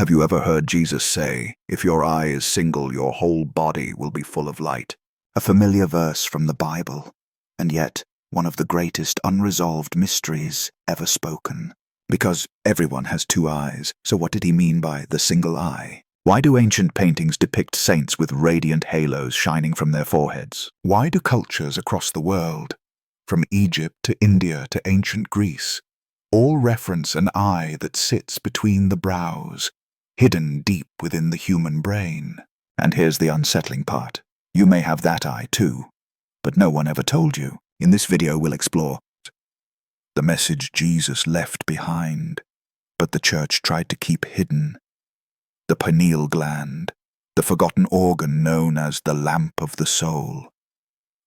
Have you ever heard Jesus say, "If your eye is single, your whole body will be full of light"? A familiar verse from the Bible, and yet one of the greatest unresolved mysteries ever spoken. Because everyone has two eyes, so what did he mean by the single eye? Why do ancient paintings depict saints with radiant halos shining from their foreheads? Why do cultures across the world, from Egypt to India to ancient Greece, all reference an eye that sits between the brows, hidden deep within the human brain? And here's the unsettling part. You may have that eye too, but no one ever told you. In this video we'll explore the message Jesus left behind, but the church tried to keep hidden. The pineal gland, the forgotten organ known as the lamp of the soul,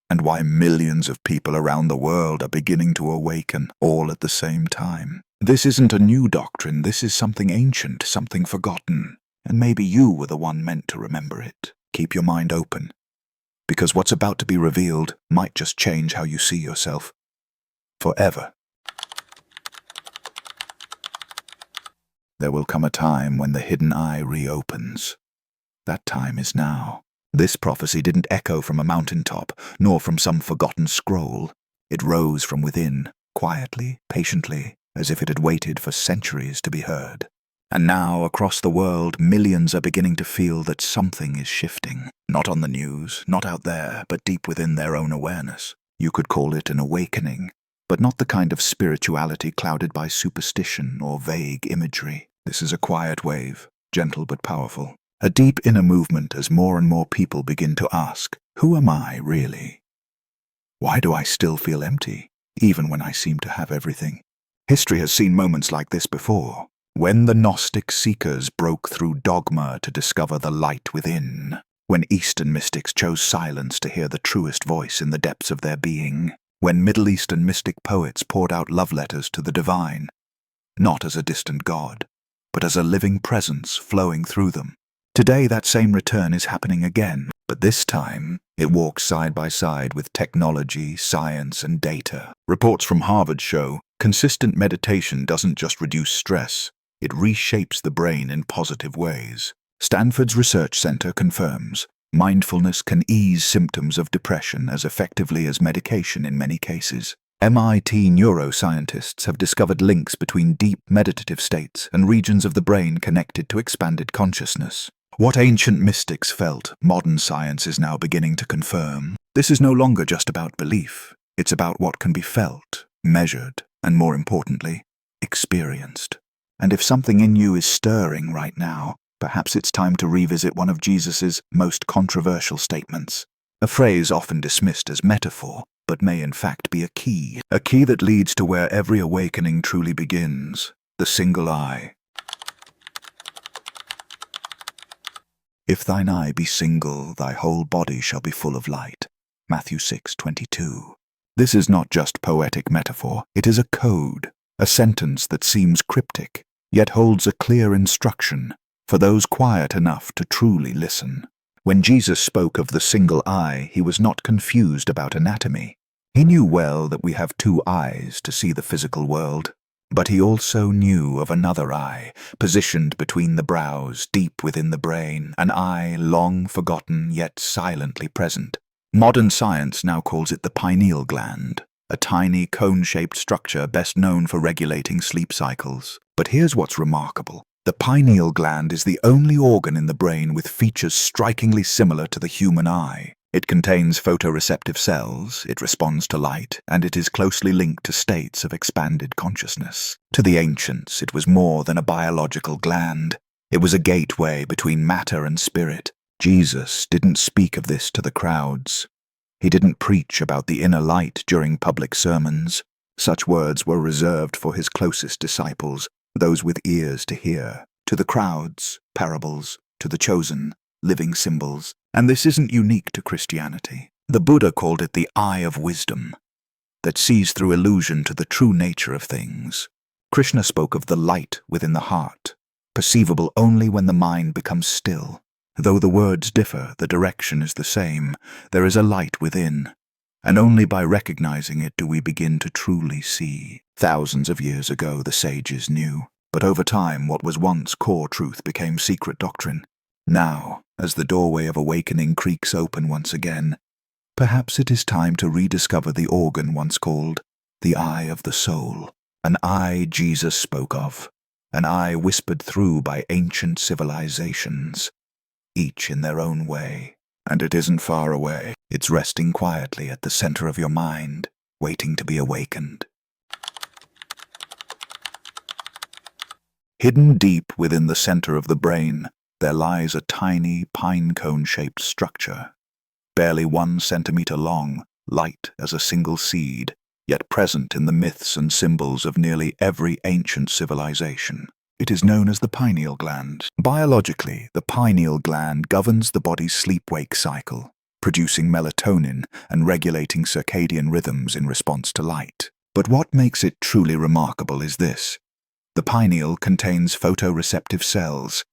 and why millions of people around the world are beginning to awaken all at the same time. This isn't a new doctrine, this is something ancient, something forgotten, and maybe you were the one meant to remember it. Keep your mind open, because what's about to be revealed might just change how you see yourself forever. There will come a time when the hidden eye reopens. That time is now. This prophecy didn't echo from a mountaintop, nor from some forgotten scroll. It rose from within, quietly, patiently, as if it had waited for centuries to be heard. And now, across the world, millions are beginning to feel that something is shifting. Not on the news, not out there, but deep within their own awareness. You could call it an awakening, but not the kind of spirituality clouded by superstition or vague imagery. This is a quiet wave, gentle but powerful. A deep inner movement as more and more people begin to ask, who am I really? Why do I still feel empty, even when I seem to have everything? History has seen moments like this before, when the Gnostic seekers broke through dogma to discover the light within, when Eastern mystics chose silence to hear the truest voice in the depths of their being, when Middle Eastern mystic poets poured out love letters to the divine, not as a distant god, but as a living presence flowing through them. Today that same return is happening again, but this time it walks side by side with technology, science, and data. Reports from Harvard show consistent meditation doesn't just reduce stress, it reshapes the brain in positive ways. Stanford's research center confirms mindfulness can ease symptoms of depression as effectively as medication in many cases. MIT neuroscientists have discovered links between deep meditative states and regions of the brain connected to expanded consciousness. What ancient mystics felt, modern science is now beginning to confirm. This is no longer just about belief. It's about what can be felt, measured, and more importantly, experienced. And if something in you is stirring right now, perhaps it's time to revisit one of Jesus's most controversial statements. A phrase often dismissed as metaphor, but may in fact be a key that leads to where every awakening truly begins, the single eye. If thine eye be single, thy whole body shall be full of light. Matthew 6:22. This is not just poetic metaphor, it is a code, a sentence that seems cryptic, yet holds a clear instruction for those quiet enough to truly listen. When Jesus spoke of the single eye, he was not confused about anatomy. He knew well that we have two eyes to see the physical world, but he also knew of another eye, positioned between the brows, deep within the brain, an eye long forgotten yet silently present. Modern science now calls it the pineal gland, a tiny cone-shaped structure best known for regulating sleep cycles. But here's what's remarkable. The pineal gland is the only organ in the brain with features strikingly similar to the human eye. It contains photoreceptive cells, it responds to light, and it is closely linked to states of expanded consciousness. To the ancients, it was more than a biological gland. It was a gateway between matter and spirit. Jesus didn't speak of this to the crowds. He didn't preach about the inner light during public sermons. Such words were reserved for his closest disciples, those with ears to hear. To the crowds, parables. To the chosen, living symbols. And this isn't unique to Christianity. The Buddha called it the eye of wisdom, that sees through illusion to the true nature of things. Krishna spoke of the light within the heart, perceivable only when the mind becomes still. Though the words differ, the direction is the same. There is a light within, and only by recognizing it do we begin to truly see. Thousands of years ago, the sages knew. But over time, what was once core truth became secret doctrine. Now, as the doorway of awakening creaks open once again, perhaps it is time to rediscover the organ once called the eye of the soul. An eye Jesus spoke of, an eye whispered through by ancient civilizations, each in their own way. And it isn't far away. It's resting quietly at the center of your mind, waiting to be awakened. Hidden deep within the center of the brain, there lies a tiny pinecone-shaped structure, barely 1 centimeter long, light as a single seed, yet present in the myths and symbols of nearly every ancient civilization. It is known as the pineal gland. Biologically, the pineal gland governs the body's sleep-wake cycle, producing melatonin and regulating circadian rhythms in response to light. But what makes it truly remarkable is this. The pineal contains photoreceptive cells,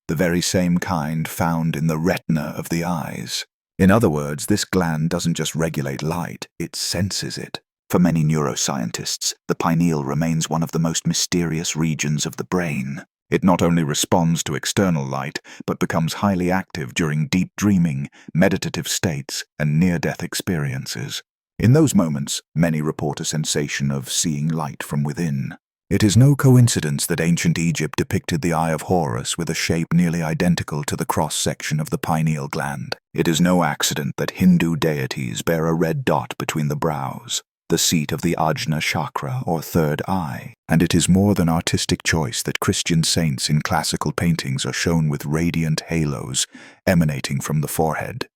the very same kind found in the retina of the eyes. In other words, this gland doesn't just regulate light, it senses it. For many neuroscientists, the pineal remains one of the most mysterious regions of the brain. It not only responds to external light, but becomes highly active during deep dreaming, meditative states, and near-death experiences. In those moments, many report a sensation of seeing light from within. It is no coincidence that ancient Egypt depicted the Eye of Horus with a shape nearly identical to the cross-section of the pineal gland. It is no accident that Hindu deities bear a red dot between the brows, the seat of the Ajna chakra or third eye. And it is more than artistic choice that Christian saints in classical paintings are shown with radiant halos emanating from the forehead,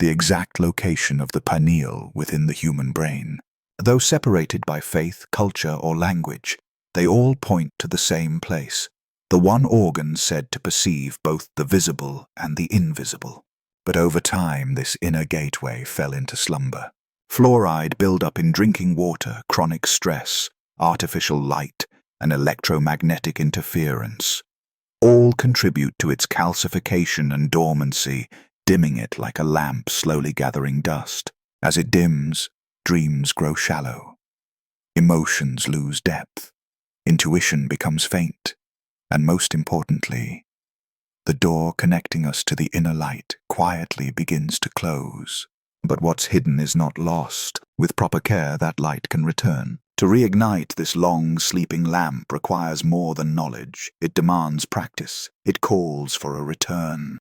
the exact location of the pineal within the human brain. Though separated by faith, culture, or language, they all point to the same place, the one organ said to perceive both the visible and the invisible. But over time, this inner gateway fell into slumber. Fluoride buildup in drinking water, chronic stress, artificial light, and electromagnetic interference all contribute to its calcification and dormancy, dimming it like a lamp slowly gathering dust. As it dims, dreams grow shallow, emotions lose depth, intuition becomes faint, and most importantly, the door connecting us to the inner light quietly begins to close. But what's hidden is not lost. With proper care, that light can return. To reignite this long sleeping lamp requires more than knowledge. It demands practice. It calls for a return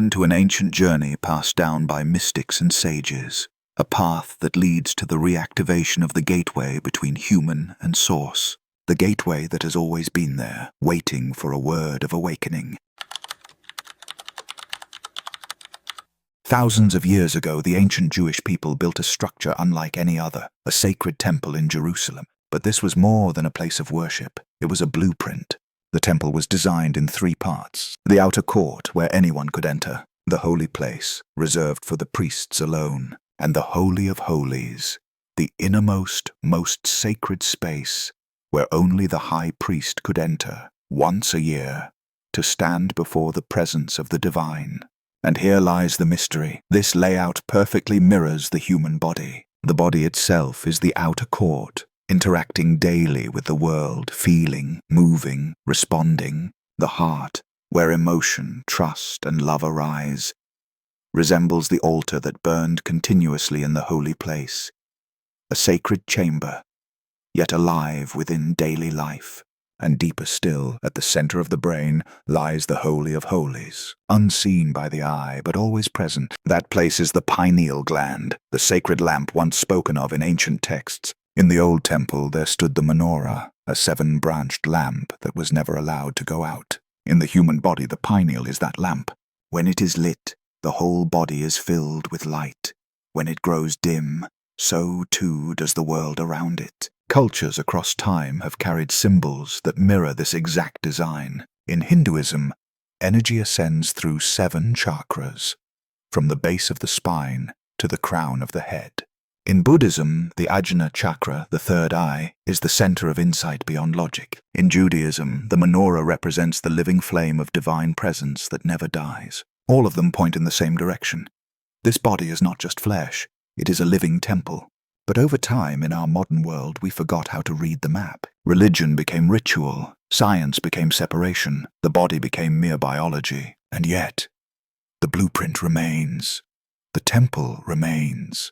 to an ancient journey passed down by mystics and sages, a path that leads to the reactivation of the gateway between human and source, the gateway that has always been there, waiting for a word of awakening. Thousands of years ago, the ancient Jewish people built a structure unlike any other, a sacred temple in Jerusalem. But this was more than a place of worship. It was a blueprint. The temple was designed in 3 parts. The outer court, where anyone could enter. The holy place, reserved for the priests alone. And the Holy of Holies, the innermost, most sacred space, where only the high priest could enter, once a year, to stand before the presence of the divine. And here lies the mystery. This layout perfectly mirrors the human body. The body itself is the outer court, interacting daily with the world, feeling, moving, responding. The heart, where emotion, trust, and love arise, resembles the altar that burned continuously in the holy place, a sacred chamber, yet alive within daily life. And deeper still, at the center of the brain, lies the Holy of Holies, unseen by the eye, but always present. That place is the pineal gland, the sacred lamp once spoken of in ancient texts. In the old temple there stood the menorah, a 7-branched lamp that was never allowed to go out. In the human body, the pineal is that lamp. When it is lit, the whole body is filled with light. When it grows dim, so too does the world around it. Cultures across time have carried symbols that mirror this exact design. In Hinduism, energy ascends through 7 chakras, from the base of the spine to the crown of the head. In Buddhism, the Ajna chakra, the third eye, is the center of insight beyond logic. In Judaism, the menorah represents the living flame of divine presence that never dies. All of them point in the same direction. This body is not just flesh, it is a living temple. But over time, in our modern world, we forgot how to read the map. Religion became ritual, science became separation, the body became mere biology, and yet the blueprint remains. The temple remains.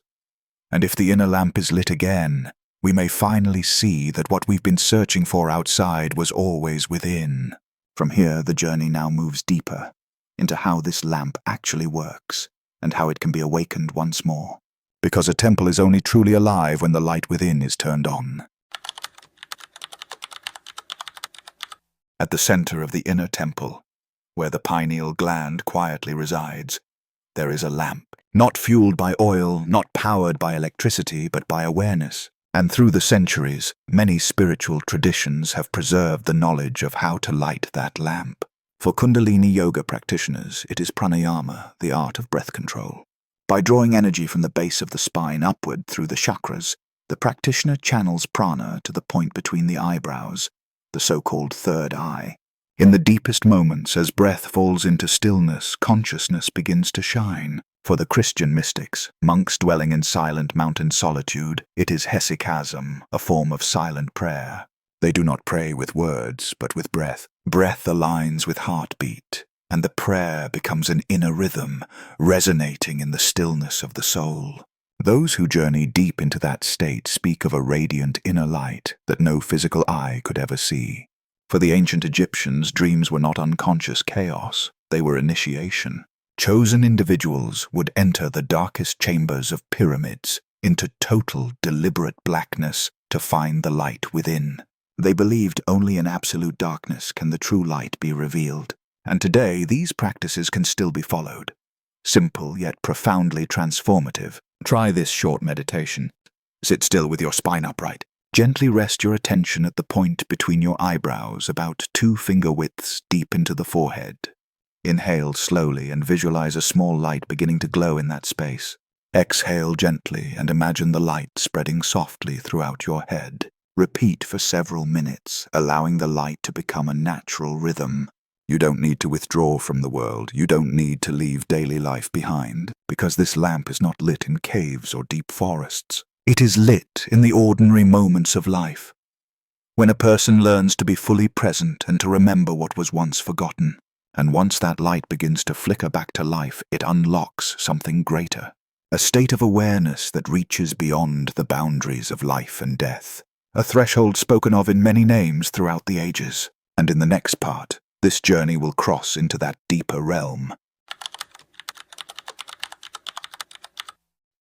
And if the inner lamp is lit again, we may finally see that what we've been searching for outside was always within. From here, the journey now moves deeper into how this lamp actually works and how it can be awakened once more. Because a temple is only truly alive when the light within is turned on. At the center of the inner temple, where the pineal gland quietly resides, there is a lamp, not fueled by oil, not powered by electricity, but by awareness. And through the centuries, many spiritual traditions have preserved the knowledge of how to light that lamp. For Kundalini yoga practitioners, it is pranayama, the art of breath control. By drawing energy from the base of the spine upward through the chakras, the practitioner channels prana to the point between the eyebrows, the so-called third eye. In the deepest moments, as breath falls into stillness, consciousness begins to shine. For the Christian mystics, monks dwelling in silent mountain solitude, it is hesychasm, a form of silent prayer. They do not pray with words, but with breath. Breath aligns with heartbeat, and the prayer becomes an inner rhythm, resonating in the stillness of the soul. Those who journey deep into that state speak of a radiant inner light that no physical eye could ever see. For the ancient Egyptians, dreams were not unconscious chaos, they were initiation. Chosen individuals would enter the darkest chambers of pyramids into total, deliberate blackness to find the light within. They believed only in absolute darkness can the true light be revealed. And today, these practices can still be followed. Simple yet profoundly transformative. Try this short meditation. Sit still with your spine upright. Gently rest your attention at the point between your eyebrows, about 2 finger widths deep into the forehead. Inhale slowly and visualize a small light beginning to glow in that space. Exhale gently and imagine the light spreading softly throughout your head. Repeat for several minutes, allowing the light to become a natural rhythm. You don't need to withdraw from the world. You don't need to leave daily life behind, because this lamp is not lit in caves or deep forests. It is lit in the ordinary moments of life. When a person learns to be fully present and to remember what was once forgotten, and once that light begins to flicker back to life, it unlocks something greater. A state of awareness that reaches beyond the boundaries of life and death. A threshold spoken of in many names throughout the ages. And in the next part, this journey will cross into that deeper realm.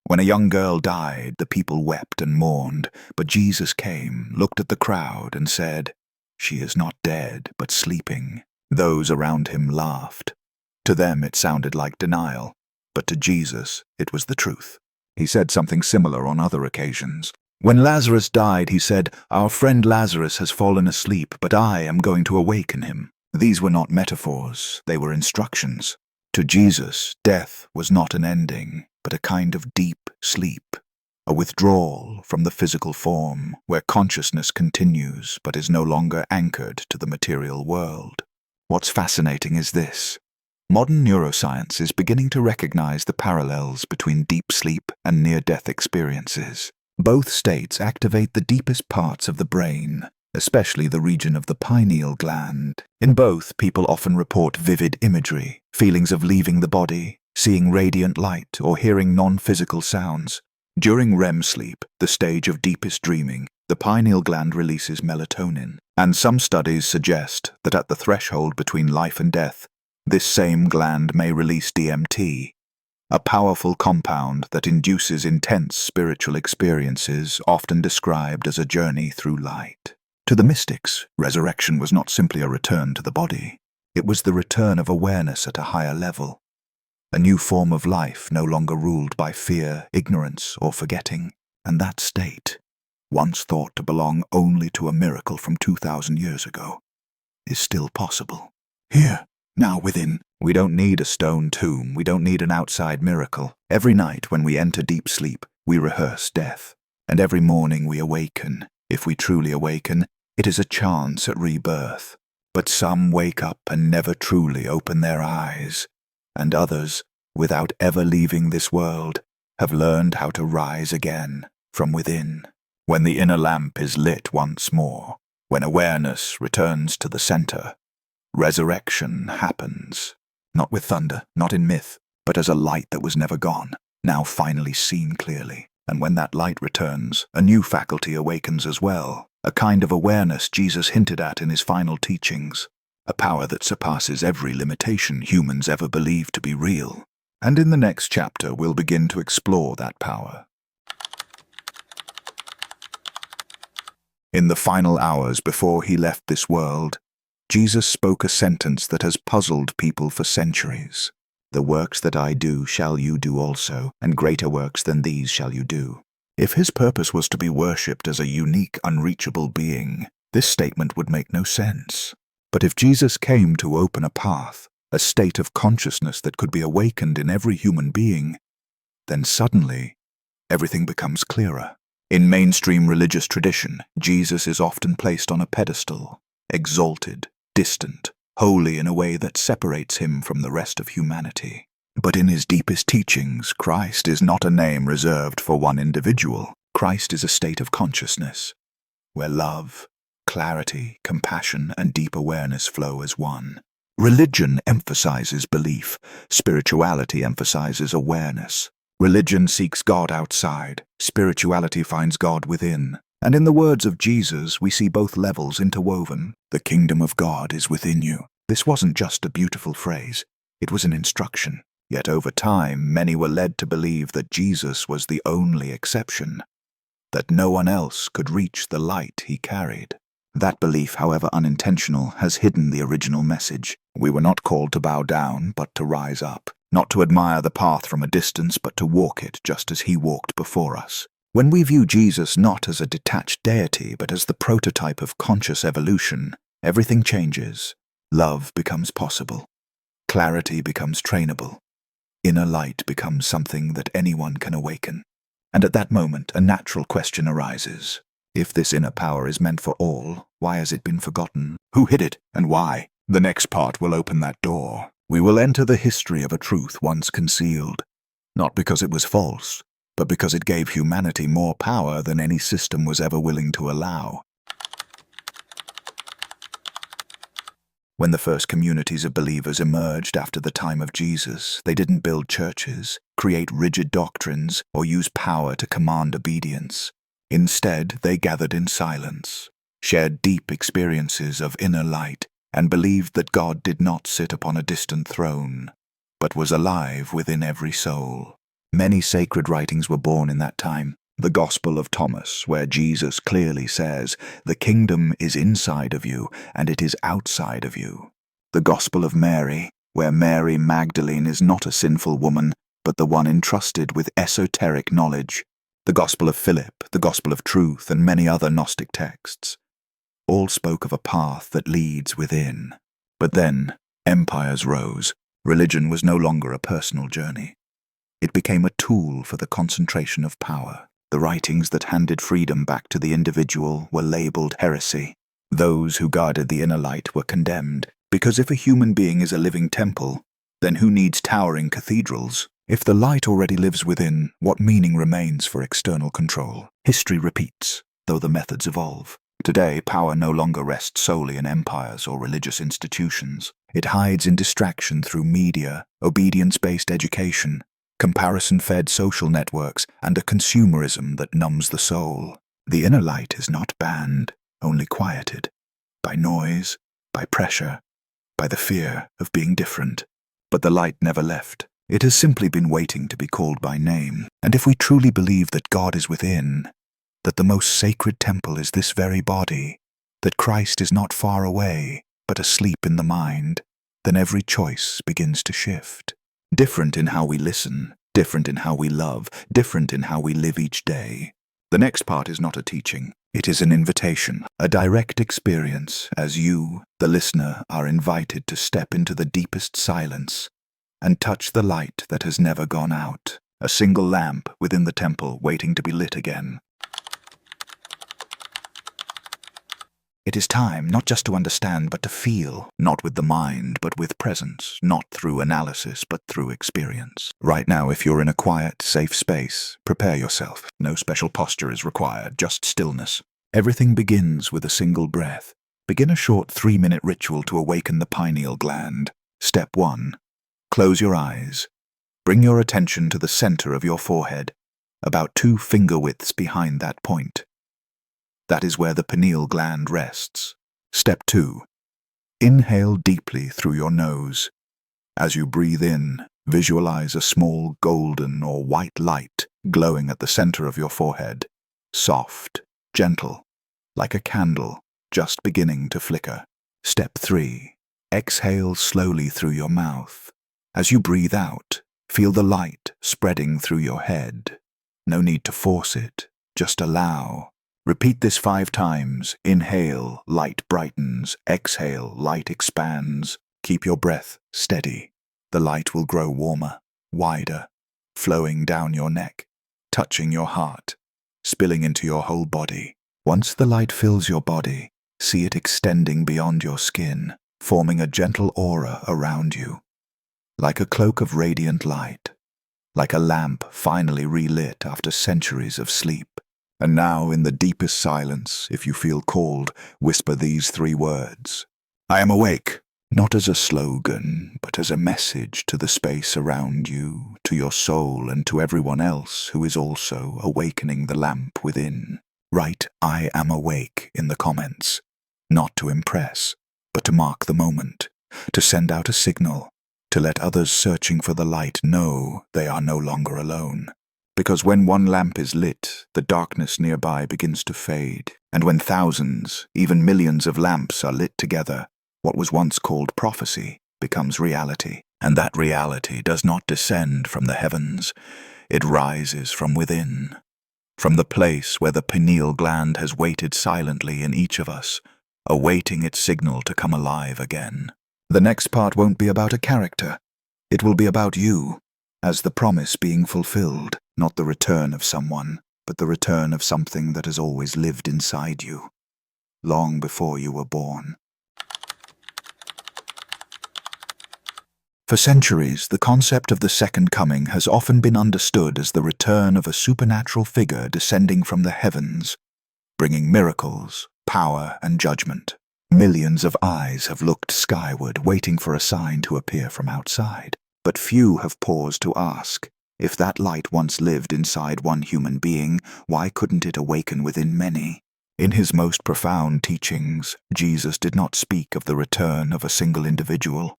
When a young girl died, the people wept and mourned, but Jesus came, looked at the crowd, and said, "She is not dead, but sleeping." Those around him laughed. To them it sounded like denial, but to Jesus it was the truth. He said something similar on other occasions. When Lazarus died, he said, "Our friend Lazarus has fallen asleep, but I am going to awaken him." These were not metaphors, they were instructions. To Jesus, death was not an ending, but a kind of deep sleep, a withdrawal from the physical form, where consciousness continues but is no longer anchored to the material world. What's fascinating is this. Modern neuroscience is beginning to recognize the parallels between deep sleep and near-death experiences. Both states activate the deepest parts of the brain, especially the region of the pineal gland. In both, people often report vivid imagery, feelings of leaving the body, seeing radiant light, or hearing non-physical sounds. During REM sleep, the stage of deepest dreaming, the pineal gland releases melatonin, and some studies suggest that at the threshold between life and death, this same gland may release DMT, a powerful compound that induces intense spiritual experiences, often described as a journey through light. To the mystics, resurrection was not simply a return to the body. It was the return of awareness at a higher level. A new form of life no longer ruled by fear, ignorance, or forgetting. And that state, once thought to belong only to a miracle from 2,000 years ago, is still possible. Here, now within. We don't need a stone tomb. We don't need an outside miracle. Every night when we enter deep sleep, we rehearse death. And every morning we awaken. If we truly awaken, it is a chance at rebirth. But some wake up and never truly open their eyes. And others, without ever leaving this world, have learned how to rise again from within. When the inner lamp is lit once more, When awareness returns to the center, resurrection happens. Not with thunder, not in myth, but as a light that was never gone, now finally seen clearly. And when that light returns, a new faculty awakens as well, a kind of awareness Jesus hinted at in his final teachings, a power that surpasses every limitation humans ever believed to be real. And in the next chapter, we'll begin to explore that power. In the final hours before he left this world, Jesus spoke a sentence that has puzzled people for centuries. "The works that I do shall you do also, and greater works than these shall you do." If his purpose was to be worshipped as a unique, unreachable being, this statement would make no sense. But if Jesus came to open a path, a state of consciousness that could be awakened in every human being, then suddenly everything becomes clearer. In mainstream religious tradition, Jesus is often placed on a pedestal, exalted, distant, holy in a way that separates him from the rest of humanity. But in his deepest teachings, Christ is not a name reserved for one individual. Christ is a state of consciousness, where love, clarity, compassion, and deep awareness flow as one. Religion emphasizes belief. Spirituality emphasizes awareness. Religion seeks God outside. Spirituality finds God within. And in the words of Jesus, we see both levels interwoven. The kingdom of God is within you. This wasn't just a beautiful phrase. It was an instruction. Yet over time, many were led to believe that Jesus was the only exception, that no one else could reach the light he carried. That belief, however unintentional, has hidden the original message. We were not called to bow down, but to rise up. Not to admire the path from a distance, but to walk it just as he walked before us. When we view Jesus not as a detached deity, but as the prototype of conscious evolution, everything changes. Love becomes possible. Clarity becomes trainable. Inner light becomes something that anyone can awaken. And at that moment, a natural question arises. If this inner power is meant for all, why has it been forgotten? Who hid it, and why? The next part will open that door. We will enter the history of a truth once concealed, not because it was false, but because it gave humanity more power than any system was ever willing to allow. When the first communities of believers emerged after the time of Jesus, they didn't build churches, create rigid doctrines, or use power to command obedience. Instead, they gathered in silence, shared deep experiences of inner light, and believed that God did not sit upon a distant throne, but was alive within every soul. Many sacred writings were born in that time. The Gospel of Thomas, where Jesus clearly says, "The kingdom is inside of you, and it is outside of you." The Gospel of Mary, where Mary Magdalene is not a sinful woman, but the one entrusted with esoteric knowledge. The Gospel of Philip, the Gospel of Truth, and many other Gnostic texts. All spoke of a path that leads within. But then, empires rose. Religion was no longer a personal journey. It became a tool for the concentration of power. The writings that handed freedom back to the individual were labeled heresy. Those who guarded the inner light were condemned, because if a human being is a living temple, then who needs towering cathedrals? If the light already lives within, what meaning remains for external control? History repeats, though the methods evolve. Today, power no longer rests solely in empires or religious institutions. It hides in distraction through media, obedience-based education, comparison-fed social networks, and a consumerism that numbs the soul. The inner light is not banned, only quieted. By noise, by pressure, by the fear of being different. But the light never left. It has simply been waiting to be called by name. And if we truly believe that God is within, that the most sacred temple is this very body, that Christ is not far away, but asleep in the mind, then every choice begins to shift. Different in how we listen, different in how we love, different in how we live each day. The next part is not a teaching. It is an invitation, a direct experience, as you, the listener, are invited to step into the deepest silence and touch the light that has never gone out, a single lamp within the temple waiting to be lit again. It is time not just to understand but to feel, not with the mind but with presence, not through analysis but through experience. Right now, if you're in a quiet, safe space, prepare yourself. No special posture is required, just stillness. Everything begins with a single breath. Begin a short 3-minute ritual to awaken the pineal gland. Step 1. Close your eyes. Bring your attention to the center of your forehead, about 2 finger widths behind that point. That is where the pineal gland rests. Step 2. Inhale deeply through your nose. As you breathe in, visualize a small golden or white light glowing at the center of your forehead. Soft, gentle, like a candle just beginning to flicker. Step 3. Exhale slowly through your mouth. As you breathe out, feel the light spreading through your head. No need to force it, just allow. Repeat this 5 times. Inhale, light brightens. Exhale, light expands. Keep your breath steady. The light will grow warmer, wider, flowing down your neck, touching your heart, spilling into your whole body. Once the light fills your body, see it extending beyond your skin, forming a gentle aura around you. Like a cloak of radiant light, like a lamp finally relit after centuries of sleep. And now, in the deepest silence, if you feel called, whisper these 3 words. I am awake. Not as a slogan, but as a message to the space around you, to your soul, and to everyone else who is also awakening the lamp within. Write I am awake in the comments, not to impress, but to mark the moment, to send out a signal, to let others searching for the light know they are no longer alone. Because when one lamp is lit, the darkness nearby begins to fade, and when thousands, even millions of lamps are lit together, what was once called prophecy becomes reality. And that reality does not descend from the heavens, it rises from within, from the place where the pineal gland has waited silently in each of us, awaiting its signal to come alive again. The next part won't be about a character. It will be about you, as the promise being fulfilled, not the return of someone, but the return of something that has always lived inside you, long before you were born. For centuries, the concept of the Second Coming has often been understood as the return of a supernatural figure descending from the heavens, bringing miracles, power, and judgment. Millions of eyes have looked skyward, waiting for a sign to appear from outside. But few have paused to ask, if that light once lived inside one human being, why couldn't it awaken within many? In his most profound teachings, Jesus did not speak of the return of a single individual.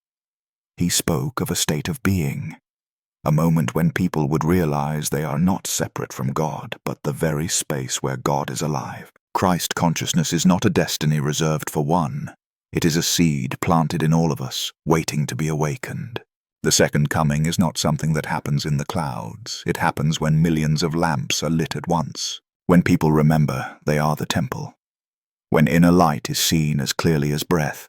He spoke of a state of being, a moment when people would realize they are not separate from God, but the very space where God is alive. Christ consciousness is not a destiny reserved for one. It is a seed planted in all of us, waiting to be awakened. The Second Coming is not something that happens in the clouds. It happens when millions of lamps are lit at once. When people remember they are the temple. When inner light is seen as clearly as breath.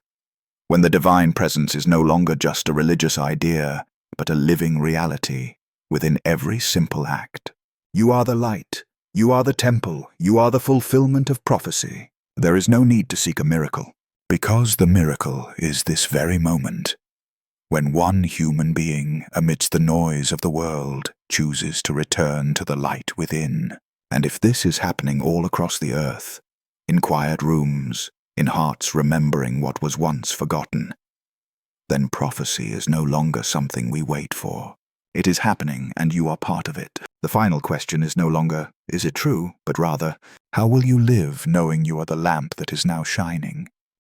When the divine presence is no longer just a religious idea, but a living reality within every simple act. You are the light. You are the temple. You are the fulfillment of prophecy. There is no need to seek a miracle, because the miracle is this very moment, when one human being, amidst the noise of the world, chooses to return to the light within. And if this is happening all across the earth, in quiet rooms, in hearts remembering what was once forgotten, then prophecy is no longer something we wait for. It is happening, and you are part of it. The final question is no longer, is it true, but rather, how will you live knowing you are the lamp that is now shining?